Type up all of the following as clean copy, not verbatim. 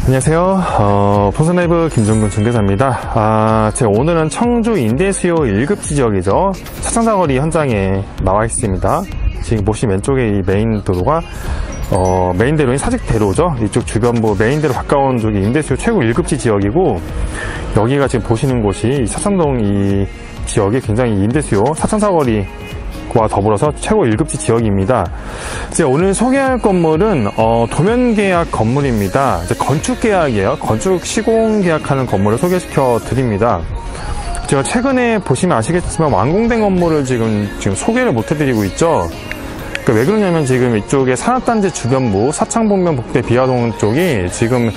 안녕하세요. 포스네이브 김종근 중개사입니다. 제가 오늘은 청주 인대수요 1급지 지역이죠. 차창사거리 현장에 나와 있습니다. 지금 보시면 왼쪽에 이 메인 도로가 메인대로인 사직대로죠. 이쪽 주변부 메인대로 가까운 쪽이 인대수요 최고 1급지 지역이고, 여기가 지금 보시는 곳이 차창동 이 지역이 굉장히 인대수요 사창사거리와 더불어서 최고 1급지 지역입니다. 제가 오늘 소개할 건물은 도면계약 건물입니다. 이제 건축계약이에요. 건축 시공 계약하는 건물을 소개시켜 드립니다. 제가 최근에 보시면 아시겠지만 완공된 건물을 지금 소개를 못 해드리고 있죠. 그러니까 왜 그러냐면 지금 이쪽에 산업단지 주변부 사창북면 복대 비화동 쪽이 지금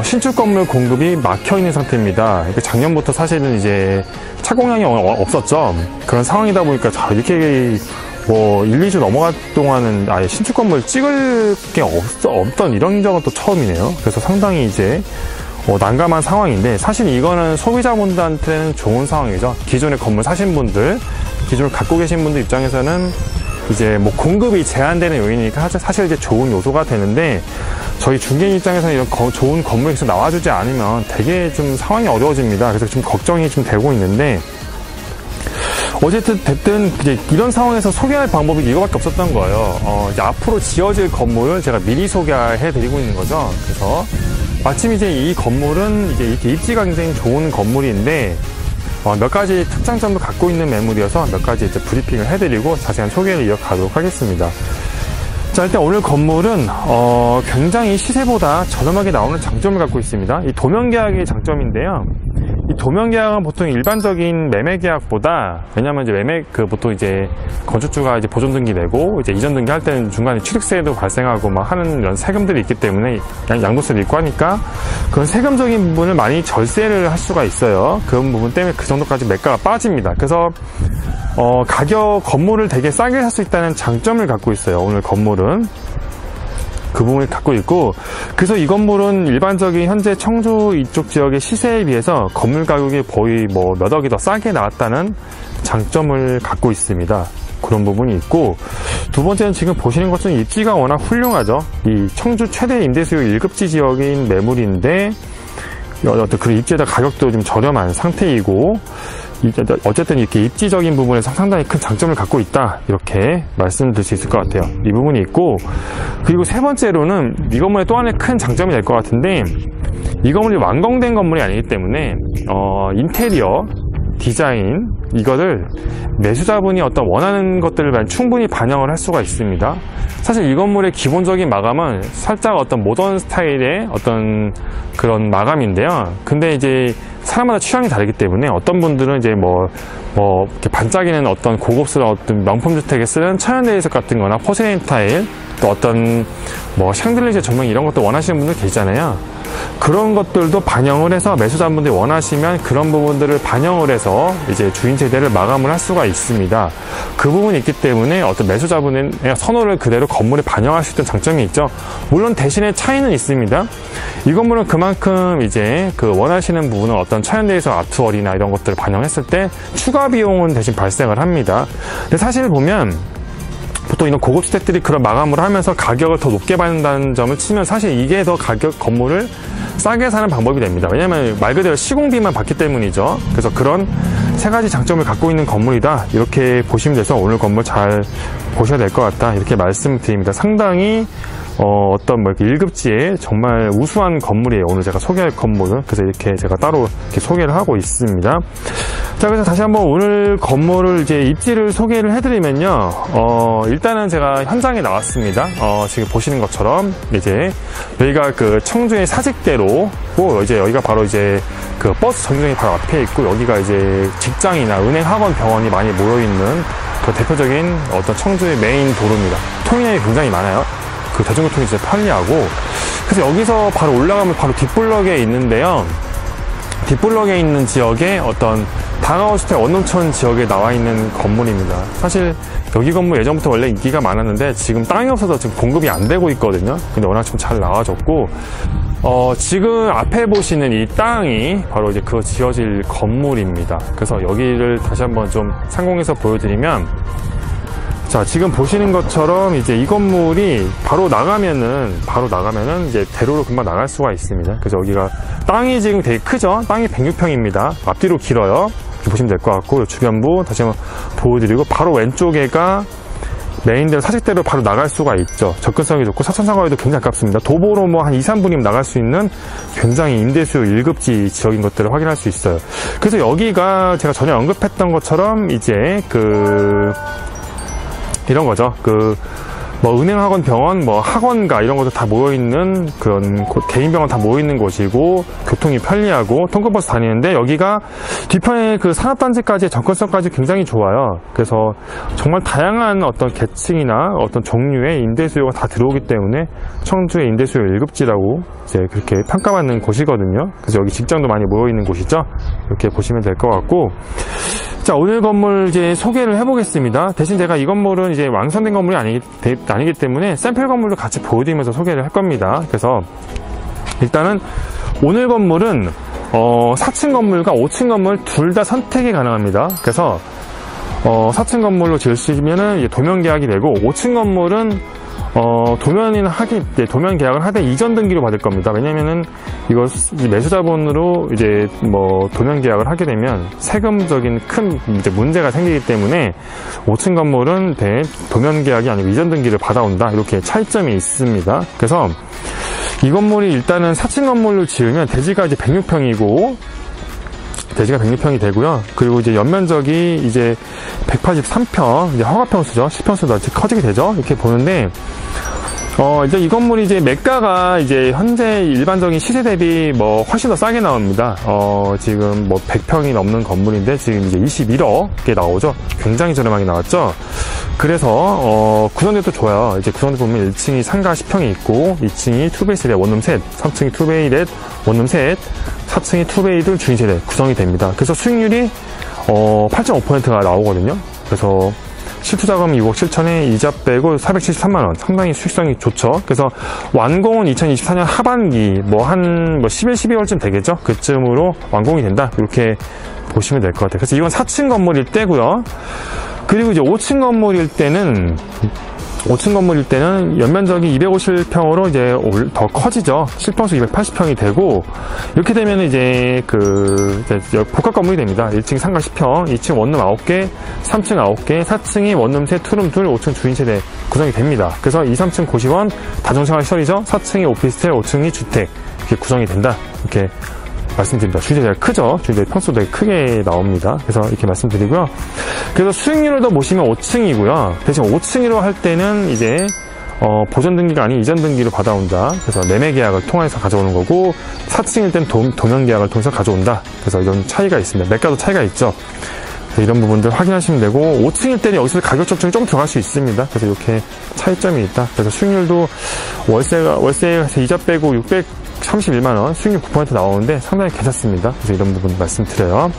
신축 건물 공급이 막혀 있는 상태입니다. 그러니까 작년부터 사실은 이제 착공량이 없었죠. 그런 상황이다 보니까 이렇게 1, 2주 넘어갈 동안은 아예 신축 건물 찍을 게 없던 이런 적은 또 처음이네요. 그래서 상당히 이제 난감한 상황인데, 사실 이거는 소비자분들한테는 좋은 상황이죠. 기존에 건물 사신 분들, 기존을 갖고 계신 분들 입장에서는 이제 공급이 제한되는 요인이니까 사실 이제 좋은 요소가 되는데, 저희 중개인 입장에서는 이런 좋은 건물이 계속 나와주지 않으면 되게 좀 상황이 어려워집니다. 그래서 좀 걱정이 좀 되고 있는데, 어쨌든 됐든 이제 이런 상황에서 소개할 방법이 이거밖에 없었던 거예요. 이제 앞으로 지어질 건물을 제가 미리 소개해드리고 있는 거죠. 그래서 마침 이제 이 건물은 이제 이렇게 입지가 굉장히 좋은 건물인데, 몇 가지 특장점도 갖고 있는 매물이어서 몇 가지 이제 브리핑을 해드리고 자세한 소개를 이어가도록 하겠습니다. 자, 일단 오늘 건물은 굉장히 시세보다 저렴하게 나오는 장점을 갖고 있습니다. 이 도면계약의 장점인데요. 이 도면계약은 보통 일반적인 매매계약보다, 왜냐면 이제 보통 이제 건축주가 이제 보존등기 내고 이제 이전 등기 할 때는 중간에 취득세도 발생하고 막 하는 이런 세금들이 있기 때문에 양도세도 있고 하니까 그런 세금적인 부분을 많이 절세를 할 수가 있어요. 그런 부분 때문에 그 정도까지 매가가 빠집니다. 그래서 건물을 되게 싸게 살 수 있다는 장점을 갖고 있어요. 오늘 건물은 그 부분을 갖고 있고, 그래서 이 건물은 일반적인 현재 청주 이쪽 지역의 시세에 비해서 건물 가격이 거의 몇 억이 더 싸게 나왔다는 장점을 갖고 있습니다. 그런 부분이 있고, 두 번째는 지금 보시는 것은 입지가 워낙 훌륭하죠. 이 청주 최대 임대수요 1급지 지역인 매물인데, 그 입지에다 가격도 좀 저렴한 상태이고, 어쨌든 이렇게 입지적인 부분에서 상당히 큰 장점을 갖고 있다, 이렇게 말씀드릴 수 있을 것 같아요. 이 부분이 있고, 그리고 세 번째로는 이 건물의 또 하나의 큰 장점이 될 것 같은데, 이 건물이 완공된 건물이 아니기 때문에 인테리어 디자인 이거를 매수자분이 어떤 원하는 것들을 충분히 반영을 할 수가 있습니다. 사실 이 건물의 기본적인 마감은 살짝 어떤 모던 스타일의 어떤 그런 마감인데요. 근데 이제 사람마다 취향이 다르기 때문에 어떤 분들은 이제 이렇게 반짝이는 어떤 고급스러운 어떤 명품 주택에 쓰는 천연대리석 같은 거나 포세린 타일, 또 어떤 샹들리제 조명 이런 것도 원하시는 분들 계시잖아요. 그런 것들도 반영을 해서 매수자분들이 원하시면 그런 부분들을 반영을 해서 이제 주인 세대를 마감을 할 수가 있습니다. 그 부분이 있기 때문에 어떤 매수자분의 선호를 그대로 건물에 반영할 수 있는 장점이 있죠. 물론 대신에 차이는 있습니다. 이 건물은 그만큼 이제 원하시는 부분은 어떤 천연대리석 아트월이나 이런 것들을 반영했을 때 추가 비용은 대신 발생을 합니다. 근데 사실 보면 보통 이런 고급 주택들이 그런 마감을 하면서 가격을 더 높게 받는다는 점을 치면 사실 이게 더 건물을 싸게 사는 방법이 됩니다. 왜냐하면 말 그대로 시공비만 받기 때문이죠. 그래서 그런 세 가지 장점을 갖고 있는 건물이다, 이렇게 보시면 돼서 오늘 건물 잘 보셔야 될 것 같다, 이렇게 말씀드립니다. 상당히 어떤 이렇게 1급지에 정말 우수한 건물이에요. 오늘 제가 소개할 건물은. 그래서 이렇게 제가 따로 이렇게 소개를 하고 있습니다. 자, 그래서 다시 한번 오늘 건물을 이제 입지를 소개를 해드리면요. 일단은 제가 현장에 나왔습니다. 지금 보시는 것처럼 이제 여기가 청주의 사직대로고, 이제 여기가 바로 이제 버스 정류장이 바로 앞에 있고, 여기가 이제 직장이나 은행, 학원, 병원이 많이 모여있는 대표적인 어떤 청주의 메인 도로입니다. 통행량이 굉장히 많아요. 대중교통이 진짜 편리하고, 그래서 여기서 바로 올라가면 바로 뒷블럭에 있는데요. 뒷블럭에 있는 지역에 어떤 다가우스테 원룸촌 지역에 나와 있는 건물입니다. 사실 여기 건물 예전부터 원래 인기가 많았는데 지금 땅이 없어서 지금 공급이 안 되고 있거든요. 근데 워낙 좀 잘 나와졌고, 지금 앞에 보시는 이 땅이 바로 이제 지어질 건물입니다. 그래서 여기를 다시 한번 좀 상공에서 보여드리면, 자, 지금 보시는 것처럼 이제 이 건물이 바로 나가면은 이제 대로로 금방 나갈 수가 있습니다. 그래서 여기가 땅이 지금 되게 크죠? 땅이 106평입니다. 앞뒤로 길어요. 이렇게 보시면 될 것 같고, 주변부 다시 한번 보여드리고, 바로 왼쪽에가 메인대로 사직대로 바로 나갈 수가 있죠. 접근성이 좋고 사천사거리도 굉장히 가깝습니다. 도보로 뭐 한 2, 3분이면 나갈 수 있는 굉장히 임대수요 1급지 지역인 것들을 확인할 수 있어요. 그래서 여기가 제가 전에 언급했던 것처럼 이제 이런 거죠. 뭐 은행학원, 병원, 뭐 학원가 이런 것도 다 모여있는 그런 개인 병원 다 모여있는 곳이고, 교통이 편리하고 통근버스 다니는데, 여기가 뒤편에 그 산업단지까지의 접근성까지 굉장히 좋아요. 그래서 정말 다양한 어떤 계층이나 어떤 종류의 임대수요가 다 들어오기 때문에 청주의 임대수요 1급지라고 이제 그렇게 평가받는 곳이거든요. 그래서 여기 직장도 많이 모여있는 곳이죠. 이렇게 보시면 될 것 같고, 자, 오늘 건물 이제 소개를 해보겠습니다. 대신 제가 이 건물은 이제 완성된 건물이 아니기 때문에 샘플 건물도 같이 보여드리면서 소개를 할 겁니다. 그래서 일단은 오늘 건물은 4층 건물과 5층 건물 둘 다 선택이 가능합니다. 그래서 4층 건물로 지으시면은 이제 도면 계약이 되고, 5층 건물은 도면 계약을 하되 이전 등기로 받을 겁니다. 왜냐면은 이거 매수자본으로 이제 뭐 도면 계약을 하게 되면 세금적인 큰 이제 문제가 생기기 때문에 5층 건물은 도면 계약이 아니고 이전 등기를 받아온다. 이렇게 차이점이 있습니다. 그래서 이 건물이 일단은 4층 건물로 지으면 대지가 이제 106평이고, 대지가 106평이 되고요. 그리고 이제 연면적이 이제 183평, 이제 허가평수죠. 10평수도 커지게 되죠. 이렇게 보는데, 이제 이 건물이 이제 매가가 이제 현재 일반적인 시세 대비 뭐 훨씬 더 싸게 나옵니다. 지금 뭐 100평이 넘는 건물인데 지금 이제 21억에 나오죠. 굉장히 저렴하게 나왔죠. 그래서 구성대도 좋아요. 이제 구성대 보면 1층이 상가 10평이 있고, 2층이 투베이스래 원룸 셋, 3층이 투베이렛 원룸 셋, 4층이 투베이들 주인 세대 구성이 됩니다. 그래서 수익률이 8.5%가 나오거든요. 그래서 실투자금 6억 7천에 이자 빼고 473만원, 상당히 수익성이 좋죠. 그래서 완공은 2024년 하반기 한 11, 12월쯤 되겠죠. 그쯤으로 완공이 된다. 이렇게 보시면 될 것 같아요. 그래서 이건 4층 건물일 때고요. 그리고 이제 5층 건물일 때는 연면적이 250평으로 이제 더 커지죠. 실평수 280평이 되고, 이렇게 되면 이제 복합 건물이 됩니다. 1층 상가 10평, 2층 원룸 9개, 3층 9개, 4층이 원룸 셋, 투룸 둘, 5층 주인 세대 구성이 됩니다. 그래서 2, 3층 고시원, 다중생활 시설이죠. 4층이 오피스텔, 5층이 주택, 이렇게 구성이 된다. 이렇게 말씀드립니다. 주인세대가 크죠. 주인세대 평수도 되게 크게 나옵니다. 그래서 이렇게 말씀드리고요. 그래서 수익률을 더 보시면 5층이고요. 대신 5층으로 할 때는 이제 보전 등기가 아닌 이전 등기로 받아온다. 그래서 매매 계약을 통해서 가져오는 거고, 4층일 땐 도면 계약을 통해서 가져온다. 그래서 이런 차이가 있습니다. 매가도 차이가 있죠. 이런 부분들 확인하시면 되고, 5층일 때는 여기서 가격 조정이 좀 들어갈 수 있습니다. 그래서 이렇게 차이점이 있다. 그래서 수익률도 월세에서 이자 빼고 631만원, 수익률 9% 나오는데 상당히 괜찮습니다. 그래서 이런 부분 말씀드려요.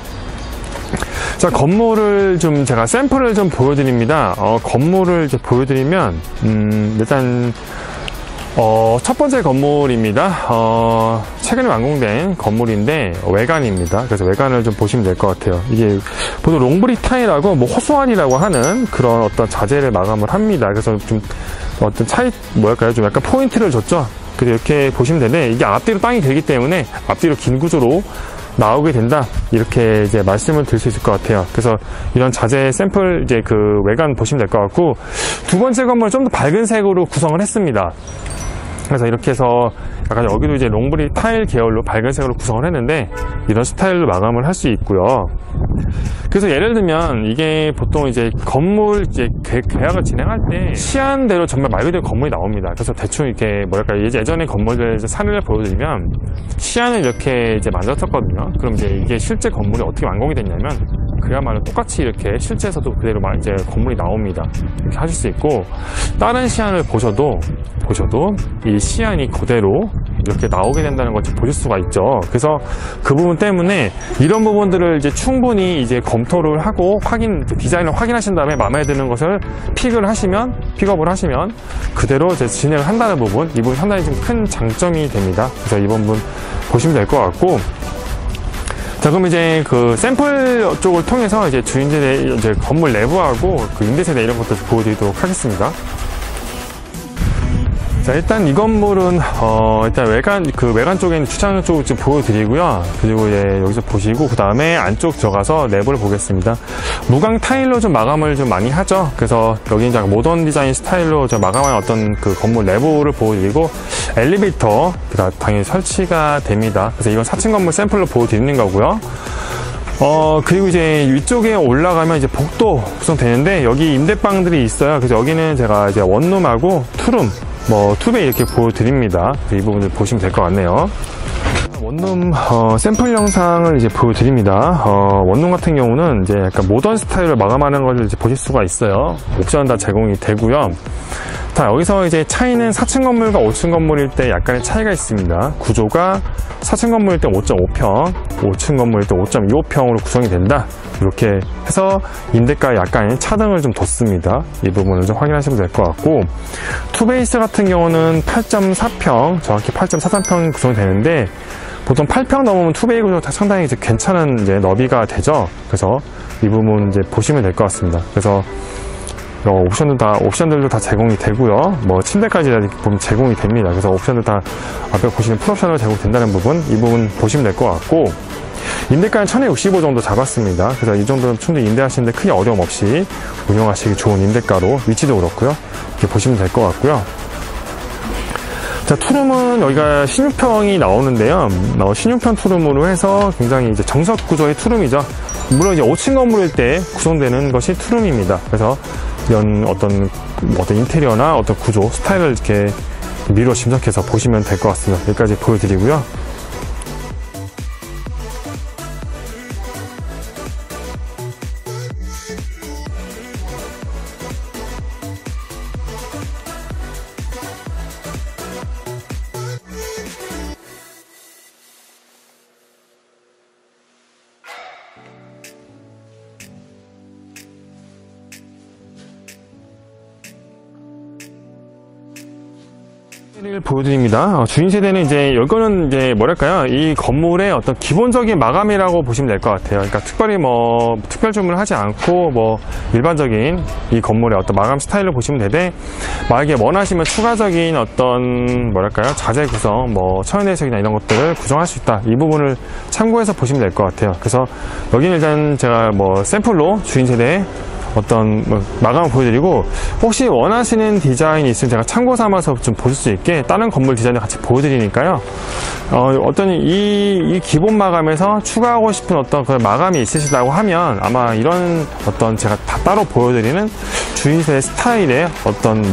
자, 건물을 좀 제가 샘플을 좀 보여드립니다. 건물을 이제 보여드리면, 일단, 첫 번째 건물입니다. 최근에 완공된 건물인데 외관입니다. 그래서 외관을 좀 보시면 될 것 같아요. 이게 보통 롱브릭 타일하고 뭐 호수알이라고 하는 그런 어떤 자재를 마감을 합니다. 그래서 좀 어떤 좀 약간 포인트를 줬죠. 그래서 이렇게 보시면 되는데, 이게 앞뒤로 땅이 되기 때문에 앞뒤로 긴 구조로 나오게 된다. 이렇게 이제 말씀을 드릴 수 있을 것 같아요. 그래서 이런 자재 샘플 이제 외관 보시면 될 것 같고, 두 번째 건물 좀 더 밝은 색으로 구성을 했습니다. 그래서 이렇게 해서 약간 여기도 이제 롱브릭 타일 계열로 밝은 색으로 구성을 했는데, 이런 스타일로 마감을 할 수 있고요. 그래서 예를 들면 이게 보통 이제 건물 이제 계약을 진행할 때 시안대로 정말 말 그대로 건물이 나옵니다. 그래서 대충 이렇게 예전에 건물들 사례를 보여드리면 시안을 이렇게 이제 만들었거든요. 그럼 이제 이게 실제 건물이 어떻게 완공이 됐냐면 그야말로 똑같이 이렇게 실제에서도 그대로 이제 건물이 나옵니다. 이렇게 하실 수 있고, 다른 시안을 보셔도 이 시안이 그대로 이렇게 나오게 된다는 걸 보실 수가 있죠. 그래서 그 부분 때문에 이런 부분들을 이제 충분히 이제 검토를 하고 디자인을 확인하신 다음에 마음에 드는 것을 픽업을 하시면 그대로 이제 진행을 한다는 부분, 이 부분 상당히 좀 큰 장점이 됩니다. 그래서 이 부분 보시면 될 것 같고, 자, 그럼 이제 그 샘플 쪽을 통해서 이제 주인세대, 이제 건물 내부하고 그 임대세대 이런 것도 보여드리도록 하겠습니다. 자, 일단 이 건물은 일단 외관 쪽에 있는 주차장 쪽을 좀 보여드리고요. 그리고 이제 여기서 보시고 그 다음에 안쪽 들어가서 내부를 보겠습니다. 무광 타일로 좀 마감을 좀 많이 하죠. 그래서 여기는 이제 모던 디자인 스타일로 좀 마감한 어떤 그 건물 내부를 보여드리고 엘리베이터가 당연히 설치가 됩니다. 그래서 이건 4층 건물 샘플로 보여드리는 거고요. 그리고 이제 위쪽에 올라가면 이제 복도 구성되는데 여기 임대방들이 있어요. 그래서 여기는 제가 이제 원룸하고 투룸, 투베이 이렇게 보여드립니다. 이 부분을 보시면 될 것 같네요. 원룸 샘플 영상을 이제 보여드립니다. 원룸 같은 경우는 이제 약간 모던 스타일을 마감하는 걸 이제 보실 수가 있어요. 옵션 다 제공이 되고요. 자, 여기서 이제 차이는 4층 건물과 5층 건물일 때 약간의 차이가 있습니다. 구조가 4층 건물일 때 5.5평, 5층 건물일 때 5.25평으로 구성이 된다. 이렇게 해서 임대가에 약간의 차등을 좀 뒀습니다. 이 부분을 좀 확인하시면 될 것 같고, 투베이스 같은 경우는 8.4평, 정확히 8.43평 구성이 되는데, 보통 8평 넘으면 투베이 구조가 상당히 이제 괜찮은 이제 너비가 되죠. 그래서 이 부분 이제 보시면 될 것 같습니다. 그래서 옵션들도 다 제공이 되고요. 침대까지 보면 제공이 됩니다. 그래서 옵션들 다 앞에 보시는 풀옵션으로 제공된다는 부분, 이 부분 보시면 될 것 같고, 임대가는 1065 정도 잡았습니다. 그래서 이 정도는 충분히 임대하시는데 크게 어려움 없이 운영하시기 좋은 임대가로, 위치도 그렇고요. 이렇게 보시면 될 것 같고요. 자, 투룸은 여기가 16평이 나오는데요. 16평 투룸으로 해서 굉장히 이제 정석 구조의 투룸이죠. 물론 이제 5층 건물일 때 구성되는 것이 투룸입니다. 그래서 이런 어떤 인테리어나 어떤 구조, 스타일을 이렇게 미로 짐작해서 보시면 될 것 같습니다. 여기까지 보여드리고요. 를 보여드립니다. 주인 세대는 이제 이거는 이제 뭐랄까요, 이 건물의 어떤 기본적인 마감이라고 보시면 될 것 같아요. 그러니까 특별히 특별 주문을 하지 않고 일반적인 이 건물의 어떤 마감 스타일로 보시면 되되, 만약에 원하시면 추가적인 어떤 뭐랄까요, 자재 구성, 천연내색이나 이런 것들을 구성할 수 있다. 이 부분을 참고해서 보시면 될 것 같아요. 그래서 여기는 일단 제가 샘플로 주인 세대의 어떤 마감을 보여드리고, 혹시 원하시는 디자인이 있으면 제가 참고 삼아서 좀 보실 수 있게 다른 건물 디자인을 같이 보여드리니까요. 어떤 이 기본 마감에서 추가하고 싶은 어떤 그 마감이 있으시다고 하면 아마 이런 어떤 제가 다 따로 보여드리는 주인세 스타일의 어떤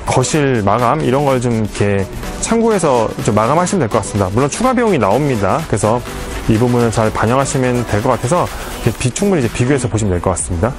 거실 마감 이런 걸 좀 이렇게 참고해서 좀 마감하시면 될 것 같습니다. 물론 추가 비용이 나옵니다. 그래서 이 부분을 잘 반영하시면 될 것 같아서 충분히 이제 비교해서 보시면 될 것 같습니다.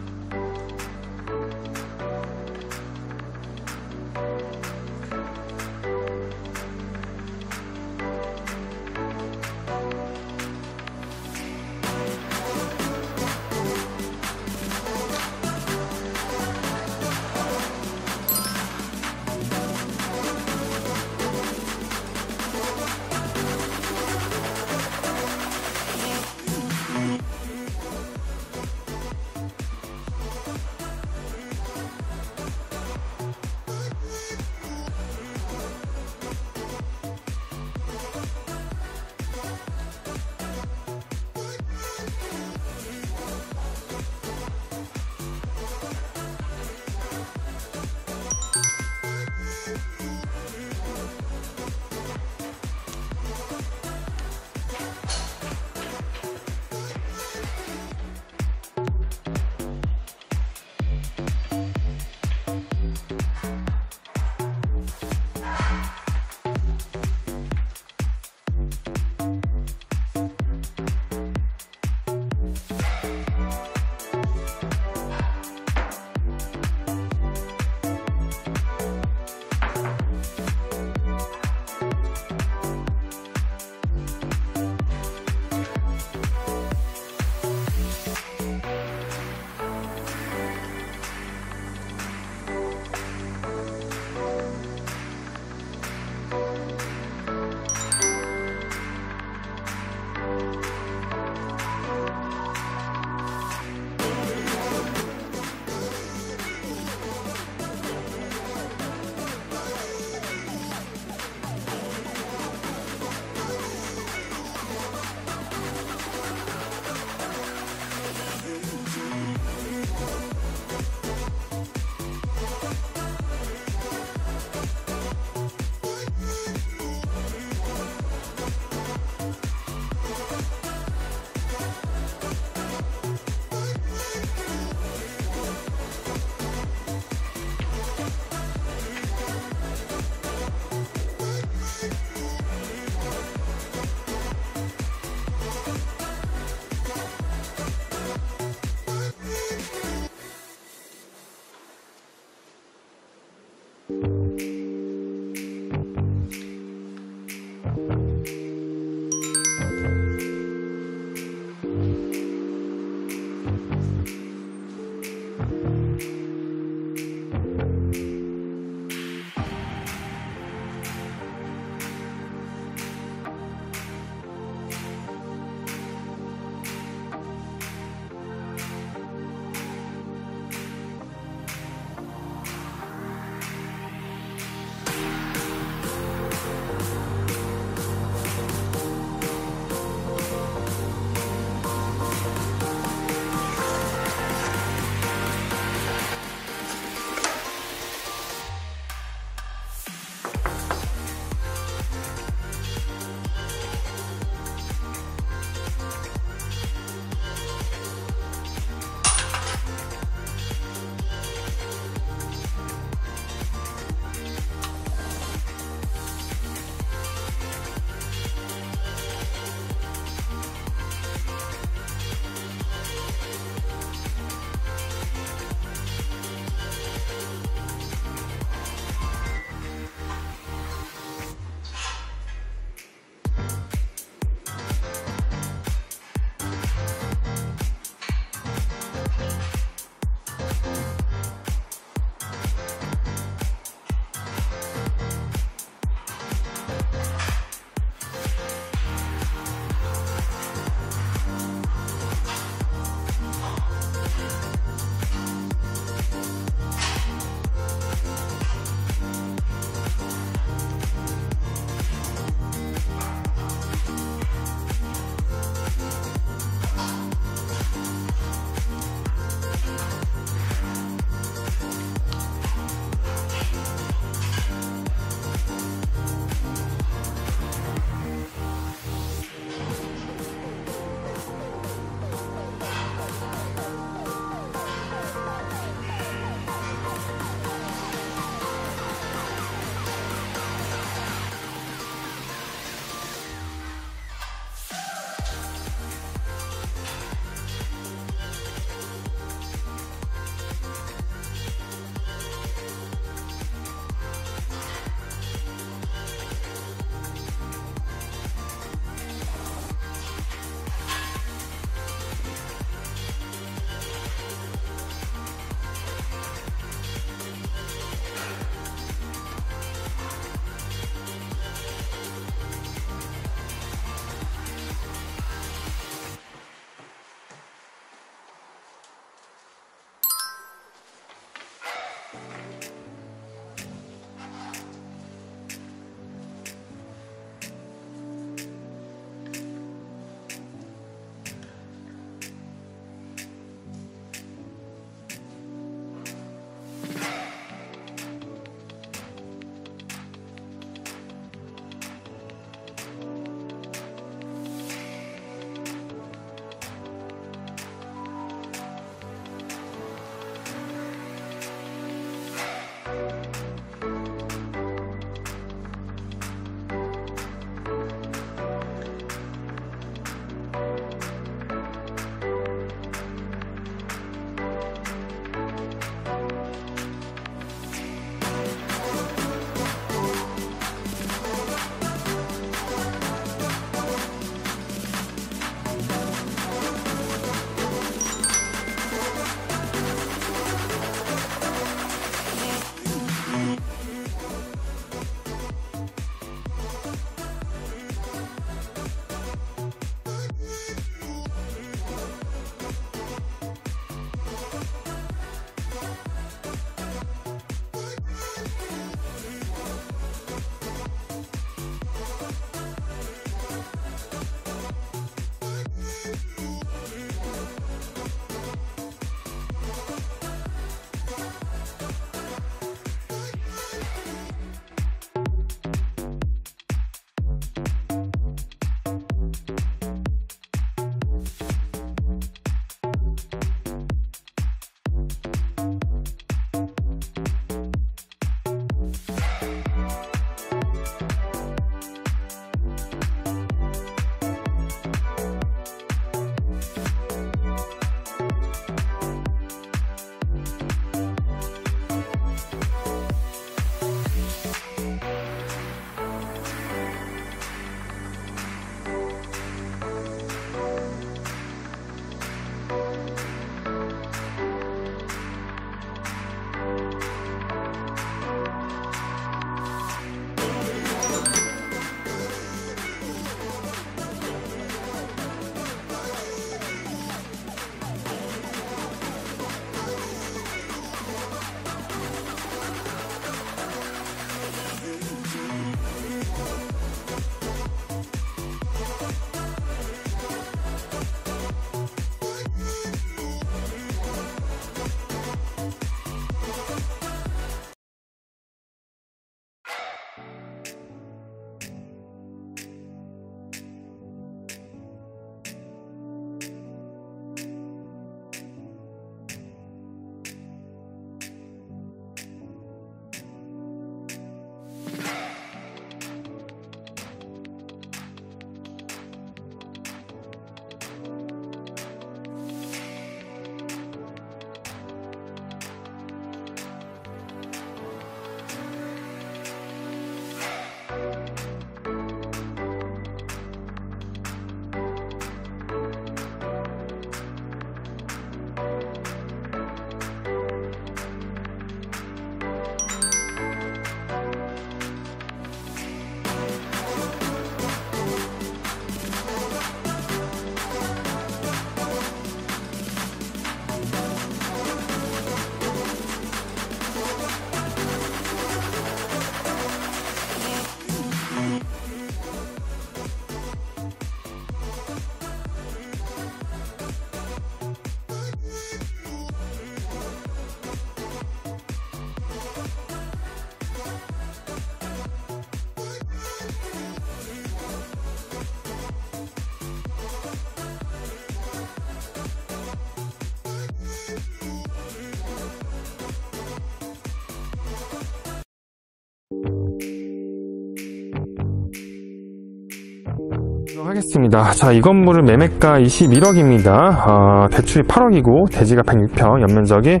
하겠습니다. 자, 이 건물은 매매가 21억입니다. 대출이 8억이고 대지가 106평, 연면적이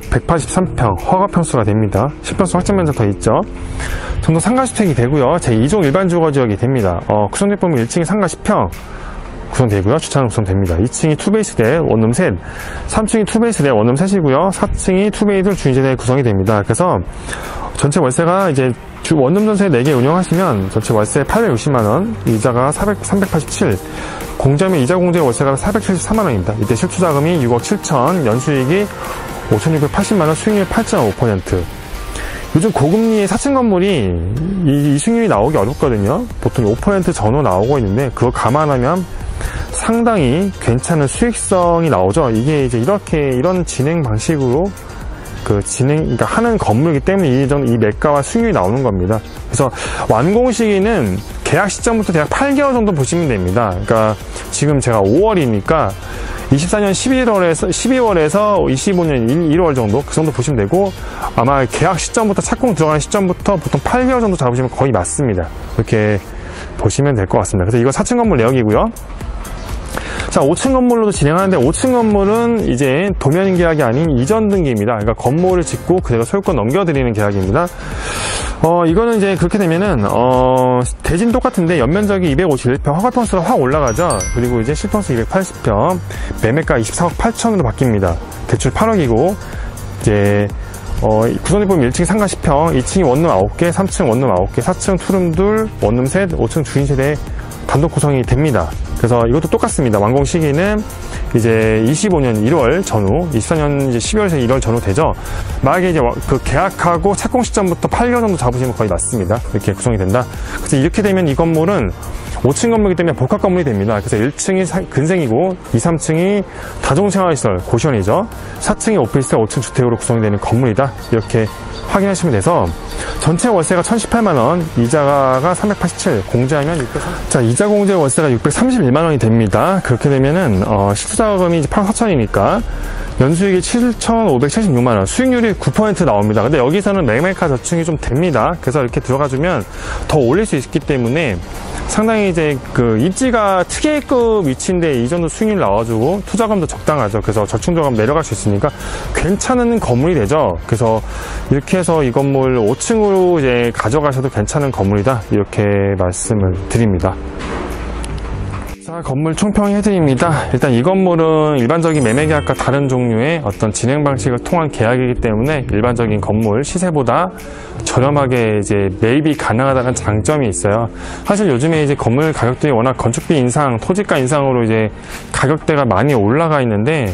183평, 허가평수가 됩니다. 10평수 확정면적 더 있죠. 전동 상가주택이 되고요. 제2종 일반 주거지역이 됩니다. 구성대 보면 1층이 상가 10평 구성되고요. 주차장 구성됩니다. 2층이 투베이스대 원룸 셋, 3층이 투베이스대 원룸 셋이고요. 4층이 투베이스 주인세대 구성이 됩니다. 그래서 전체 월세가 이제 원룸 전세 4개 운영하시면 전체 월세 860만원, 이자가 387, 공제하면 이자 공제 월세가 473만원입니다. 이때 실투자금이 6억 7천, 연수익이 5,680만원, 수익률 8.5%. 요즘 고금리의 4층 건물이 이 수익률이 나오기 어렵거든요. 보통 5% 전후 나오고 있는데 그거 감안하면 상당히 괜찮은 수익성이 나오죠. 이게 이제 이런 진행 방식으로 그러니까 하는 건물이기 때문에 이 매가와 수익률이 나오는 겁니다. 그래서 완공 시기는 계약 시점부터 대략 8개월 정도 보시면 됩니다. 그러니까 지금 제가 5월이니까 24년 12월에서 25년 1월 정도, 그 정도 보시면 되고, 아마 계약 시점부터, 착공 들어가는 시점부터 보통 8개월 정도 잡으시면 거의 맞습니다. 이렇게 보시면 될 것 같습니다. 그래서 이거 4층 건물 내역이고요. 자, 5층 건물로도 진행하는데 5층 건물은 이제 도면 계약이 아닌 이전 등기입니다. 그러니까 건물을 짓고 그대로 소유권 넘겨드리는 계약입니다. 이거는 이제 그렇게 되면은 대진 똑같은데 연면적이 251평, 허가평수가 확 올라가죠. 그리고 이제 실평수 280평, 매매가 24억 8천으로 바뀝니다. 대출 8억이고 이제 구성대 보면 1층 상가 10평, 2층이 원룸 9개, 3층 원룸 9개, 4층 투룸 둘, 원룸 셋, 5층 주인세대 단독 구성이 됩니다. 그래서 이것도 똑같습니다. 완공 시기는 이제 25년 1월 전후, 24년 이제 12월에서 1월 전후 되죠. 만약에 이제 그 계약하고 착공 시점부터 8개월 정도 잡으시면 거의 맞습니다. 이렇게 구성이 된다. 그래서 이렇게 되면 이 건물은 5층 건물이기 때문에 복합 건물이 됩니다. 그래서 1층이 근생이고 2, 3층이 다중생활시설, 고시원이죠. 4층이 오피스텔, 5층 주택으로 구성이 되는 건물이다. 이렇게 확인하시면 돼서 전체 월세가 1,018만원, 이자가 387, 공제하면 630. 자, 이자 공제 월세가 631만원이 됩니다. 그렇게 되면은 실투자금이 8억 4천이니까 연수익이 7,576만원, 수익률이 9% 나옵니다. 근데 여기서는 매매가 저축이 좀 됩니다. 그래서 이렇게 들어가주면 더 올릴 수 있기 때문에 상당히 이제 그 입지가 특예급 위치인데 이 정도 수익률 나와주고 투자금도 적당하죠. 그래서 저축자금 내려갈 수 있으니까 괜찮은 건물이 되죠. 그래서 이렇게 해서 이 건물 5층으로 이제 가져가셔도 괜찮은 건물이다. 이렇게 말씀을 드립니다. 자, 건물 총평 해드립니다. 일단 이 건물은 일반적인 매매계약과 다른 종류의 어떤 진행 방식을 통한 계약이기 때문에 일반적인 건물 시세보다 저렴하게 이제 매입이 가능하다는 장점이 있어요. 사실 요즘에 이제 건물 가격들이 워낙 건축비 인상, 토지가 인상으로 이제 가격대가 많이 올라가 있는데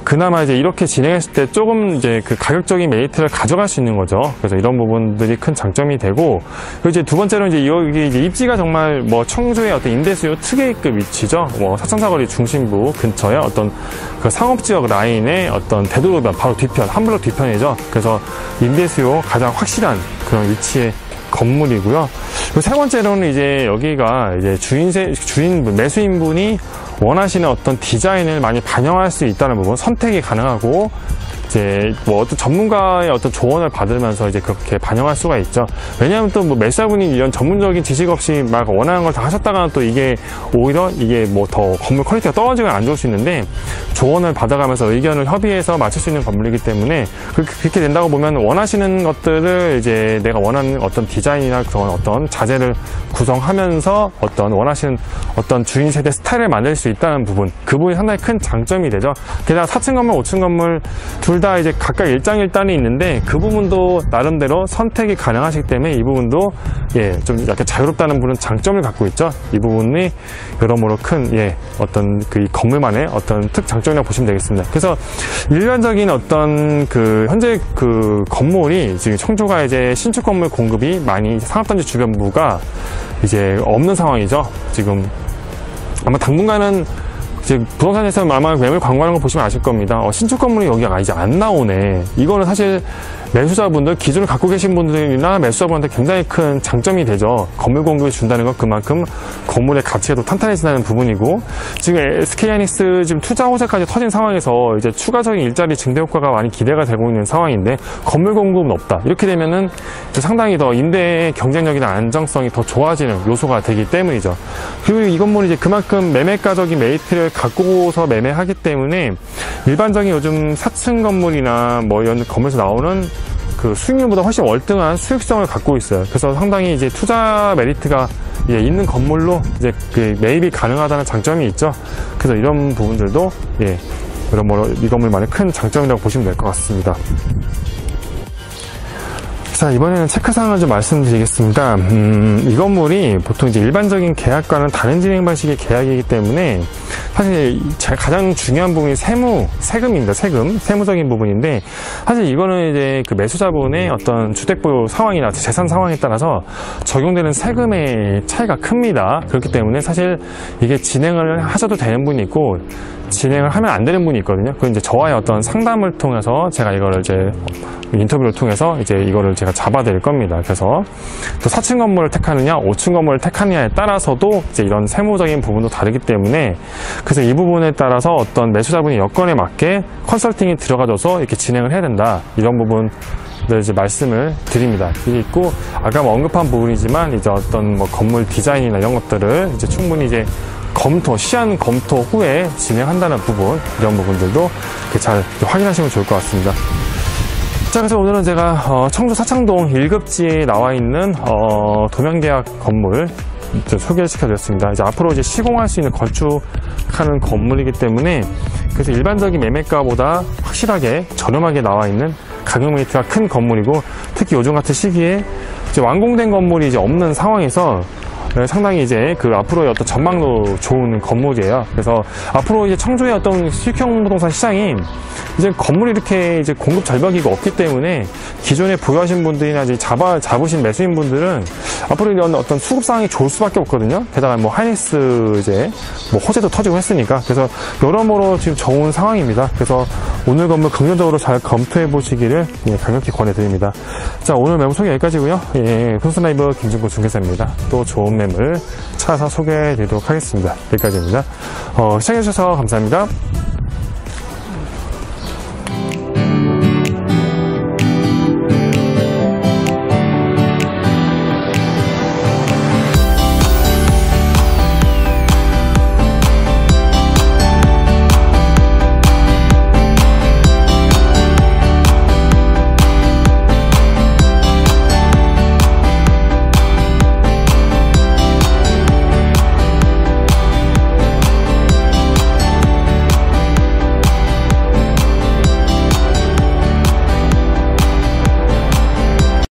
그나마 이제 이렇게 진행했을 때 조금 이제 그 가격적인 메리트를 가져갈 수 있는 거죠. 그래서 이런 부분들이 큰 장점이 되고, 그리고 이제 두 번째로 이제 여기 이제 입지가 정말 뭐 청주의 어떤 임대수요 특예급 위치죠. 뭐 사천사거리 중심부 근처에 어떤 그 상업지역 라인의 어떤 대도로변 바로 뒤편, 한 블록 뒤편이죠. 그래서 임대수요 가장 확실한 그런 위치의 건물이고요. 그리고 세 번째로는 이제 여기가 이제 매수인분이 원하시는 어떤 디자인을 많이 반영할 수 있다는 부분, 선택이 가능하고 이제 뭐 어떤 전문가의 어떤 조언을 받으면서 이제 그렇게 반영할 수가 있죠. 왜냐하면 또 뭐 매수자분이 이런 전문적인 지식 없이 막 원하는 걸 다 하셨다가는 또 이게 오히려 이게 뭐 더 건물 퀄리티가 떨어지거나 안 좋을 수 있는데 조언을 받아가면서 의견을 협의해서 맞출 수 있는 건물이기 때문에 그렇게 된다고 보면 원하시는 것들을 이제 내가 원하는 어떤 디자인이나 그런 어떤 자재를 구성하면서 어떤 원하시는 어떤 주인 세대 스타일을 만들 수 있다는 부분, 그 부분이 상당히 큰 장점이 되죠. 게다가 4층 건물, 5층 건물 둘 다 이제 각각 일장일단이 있는데 그 부분도 나름대로 선택이 가능하시기 때문에 이 부분도 좀 약간 자유롭다는 부분은 장점을 갖고 있죠. 이 부분이 여러모로 큰 어떤 그 건물만의 어떤 특장점이라고 보시면 되겠습니다. 그래서 일반적인 어떤 그 현재 그 건물이 지금 청주가 이제 신축 건물 공급이 많이 상업단지 주변부가 이제 없는 상황이죠. 지금 아마 당분간은 이제 부동산에서 아마 매물 광고하는 거 보시면 아실 겁니다. 신축 건물이 여기가 이제 안 나오네. 이거는 사실 매수자분들, 기존을 갖고 계신 분들이나 매수자분한테 굉장히 큰 장점이 되죠. 건물 공급을 준다는 건 그만큼 건물의 가치가 더 탄탄해진다는 부분이고, 지금 SK하이닉스 지금 투자 호재까지 터진 상황에서 이제 추가적인 일자리 증대 효과가 많이 기대가 되고 있는 상황인데, 건물 공급은 없다. 이렇게 되면은 상당히 더 임대의 경쟁력이나 안정성이 더 좋아지는 요소가 되기 때문이죠. 그리고 이 건물이 이제 그만큼 매매가적인 메리트를 갖고서 매매하기 때문에 일반적인 요즘 4층 건물이나 뭐 이런 건물에서 나오는 그 수익률보다 훨씬 월등한 수익성을 갖고 있어요. 그래서 상당히 이제 투자 메리트가 있는 건물로 이제 그 매입이 가능하다는 장점이 있죠. 그래서 이런 부분들도 여러모로 이 건물만의 큰 장점이라고 보시면 될 것 같습니다. 자, 이번에는 체크사항을 좀 말씀드리겠습니다. 이 건물이 보통 이제 일반적인 계약과는 다른 진행 방식의 계약이기 때문에 사실 가장 중요한 부분이 세금입니다. 세무적인 부분인데, 사실 이거는 이제 그 매수자분의 어떤 주택보유 상황이나 재산 상황에 따라서 적용되는 세금의 차이가 큽니다. 그렇기 때문에 사실 이게 진행을 하셔도 되는 분이 있고 진행을 하면 안 되는 분이 있거든요. 그건 이제 저와의 어떤 상담을 통해서 제가 이거를 이제 인터뷰를 통해서 이제 이거를 제가 잡아드릴 겁니다. 그래서 또 4층 건물을 택하느냐, 5층 건물을 택하느냐에 따라서도 이제 이런 세무적인 부분도 다르기 때문에, 그래서 이 부분에 따라서 어떤 매수자분의 여건에 맞게 컨설팅이 들어가줘서 이렇게 진행을 해야 된다. 이런 부분 이제 말씀을 드립니다. 이게 있고, 아까 뭐 언급한 부분이지만 이제 어떤 뭐 건물 디자인이나 이런 것들을 이제 충분히 이제 시한 검토 후에 진행한다는 부분, 이런 부분들도 잘 확인하시면 좋을 것 같습니다. 자, 그래서 오늘은 제가 청주 사창동 1급지에 나와 있는 도면계약 건물 소개시켜드렸습니다. 이제 앞으로 이제 시공할 수 있는 건축하는 건물이기 때문에, 그래서 일반적인 매매가보다 확실하게 저렴하게 나와 있는 가격 메리트가 큰 건물이고, 특히 요즘 같은 시기에 이제 완공된 건물이 이제 없는 상황에서 상당히 이제 그 앞으로의 어떤 전망도 좋은 건물이에요. 그래서 앞으로 이제 청주의 어떤 실형 부동산 시장이 이제 건물이 이렇게 이제 공급 절벽이가 없기 때문에 기존에 보유하신 분들이나 이제 잡으신 매수인 분들은 앞으로 이런 어떤 수급 상황이 좋을 수밖에 없거든요. 게다가 뭐 하이닉스 이제 뭐 호재도 터지고 했으니까, 그래서 여러모로 지금 좋은 상황입니다. 그래서 오늘 건물 긍정적으로 잘 검토해 보시기를 강력히 권해드립니다. 자, 오늘 매물 소개 여기까지고요. 부동산 라이브 김준구 중개사입니다. 또 좋은 매물 찾아서 소개해 드리도록 하겠습니다. 여기까지입니다. 시청해 주셔서 감사합니다.